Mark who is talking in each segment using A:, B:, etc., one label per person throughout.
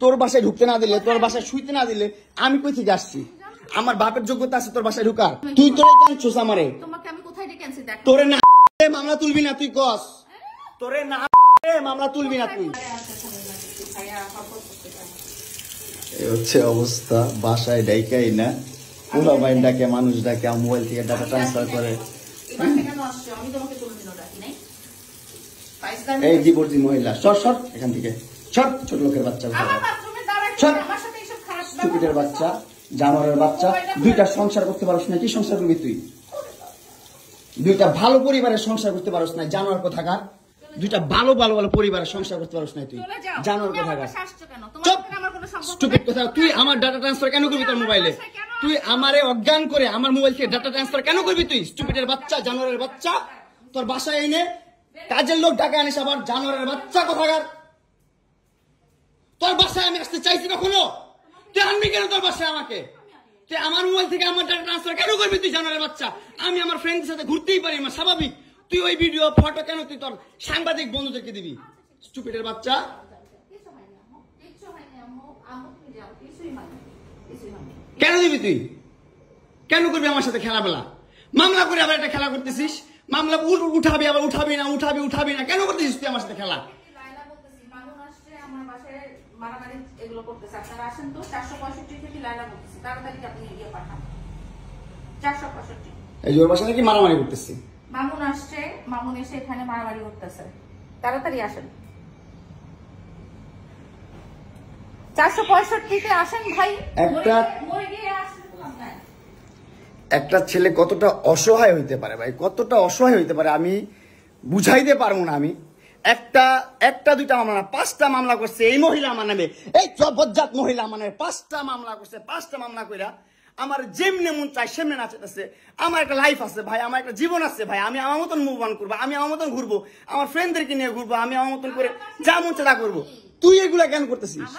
A: তোর বাসায় ঢুকতে না দিলে, তোর বাসায় শুইতে না দিলে আমি কই থেকে আসছি? আমার বাপের যোগ্যতা আছে তোর বাসায় ঢুকার? তুই তোরে কেন ছুস আমারে?
B: তোমাকে আমি কোথায় ডেকে আনছি দেখ।
A: তোরে না মামলা তুলবি না তুই কস? তোরে না মামলা তুলবি না তুই? এই হচ্ছে অবস্থা। বাসায় ডাইকাই না, পুরো বাইন ডাকে, মানুষ ডাকে, মোবাইল থেকে ডাটা ট্রান্সফার করে। এই ডিভোর্সি মহিলা, সর সর এখান থেকে, সর। ছোট লোকের বাচ্চা, স্টুপিডের বাচ্চা, জানোয়ারের বাচ্চা। দুইটা সংসার করতে পারছ না, কি সংসার করবি তুই? দুইটা ভালো পরিবারের সংসার করতে পারছ না, জানোয়ার কোথাকার। দুইটা ভালো ভালো ভালো পরিবারের সংসার করতে পারছ না তুই, জানোয়ার কোথাকার। স্টুপিড কোথা। তুই আমার ডাটা ট্রান্সফার কেন করবি তোর মোবাইলে? তুই আমারে অজ্ঞান করে আমার মোবাইল থেকে ডাটা ট্রান্সফার কেন করবি তুই? স্টুপিডের বাচ্চা, জানোয়ারের বাচ্চা। তোর বাসায় এনে কাজের লোক ডাকা আনিস আবার, জানোয়ারের বাচ্চা কোথাকার। তোর বাসায় আমি আসতে চাইছি কখনো? তুই আনবি কেন তোর বাসায় আমাকে? তুই আমার মোবাইল থেকে আমার ডাটা ট্রান্সফার কেন করবি তুই, জানোয়ারের বাচ্চা? আমি আমার ফ্রেন্ডের সাথে ঘুরতেই পারি, আমার স্বাভাবিক। তুই ওই ভিডিও ফটো কেন তুই তোর সাংবাদিক বন্ধুদেরকে দিবি? স্টুপিডের বাচ্চা। কেন দিবি তুই? কেন করবি আমার সাথে খেলাবেলা? মামলা করে আবার একটা খেলা করতেছিস। মামলা উঠাবি আবার উঠাবি না, উঠাবি না, কেন করতেছিস তুই আমার সাথে খেলা? এই জোর বাসা নাকি মারামারি করতেছি?
B: মামুন আসছে, মামুন এসে এখানে মারামারি করতেছে। তাড়াতাড়ি আসেন, 465-তে আসেন ভাই।
A: একটা ছেলে কতটা অসহায় হইতে পারে ভাই, কতটা অসহায় হইতে পারে আমি বুঝাইতে পারবো না। আমি একটা দুইটা মামলা না, 5টা মামলা করছে এই মহিলা আমার নামে। এই জবজ্জাত মহিলা আমার নামে 5টা মামলা করছে। 5টা মামলা কইরা আমার যেমনে মন চাই সেমনে নাচতেছে। আমার একটা লাইফ আছে ভাই, আমার একটা জীবন আছে ভাই। আমি আমার মতন মুভ অন করবো, আমি আমার মতন ঘুরবো, আমার ফ্রেন্ডদেরকে নিয়ে ঘুরবো, আমি আমার মতন করে যা মন চাই তা করবো। তুই এগুলা কেন করতেছিস?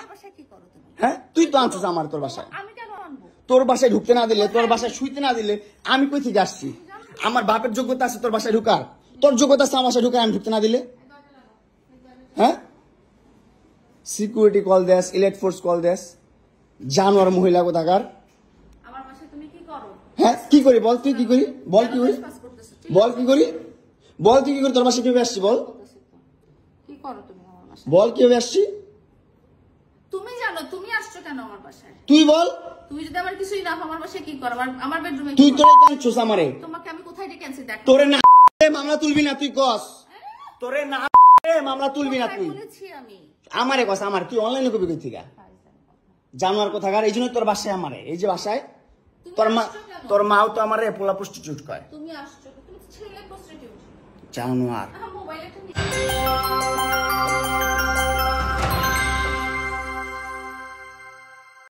A: হ্যাঁ, তুই তো আনছিস আমার তোর বাসায়। তোর বাসায় ঢুকতে না দিলে, তোর বাসায় শুইতে না দিলে আমি কই থেকে আসছি? আমার বাপের যোগ্যতা আছে তোর বাসায় ঢুকার? তোর যোগ্যতা আছে আমার বাসায় ঢুকার আমি ঢুকতে না দিলে? হ্যাঁ, সিকিউরিটি কল দেস, ইলেট ফোর্স কল দেস, জানোয়ার মহিলা কোথাকার। হ্যাঁ, কি করি বল? তুই কি করি বল? কি করি বল? কি করি বল? তুই কি করি? তোর বাসায় কিভাবে আসছি বল? বল কিভাবে আসছি?
B: তুমি জানো তুমি আসছো কেন আমার বাসায়?
A: তুই বল।
B: তুমি যদি আমার কিছুই না আমার বাসায় কি করো? আমার বেডরুমে
A: তুই তোরে কেন ছুস আমারে?
B: তোমাকে আমি কোথায় ডেকে আনছি দেখ।
A: তোরে না মামলা তুলবি না তুই কস? তোরে না মামলা তুলবি না তুই?
B: বলেছি আমি।
A: আমারে কস? আমার তুই অনলাইনে কবি কই থেকে? জানোয়ার কোথাকার। এই জন্য তোর বাসায় আমারে, এই যে বাসায় তোর মাও তো আমারে পোলা প্রস্টিটিউট কয়।
B: তুমি আসছো, তুমি ছেলে প্রস্টিটিউট।
A: জানোয়ার।
B: মোবাইলে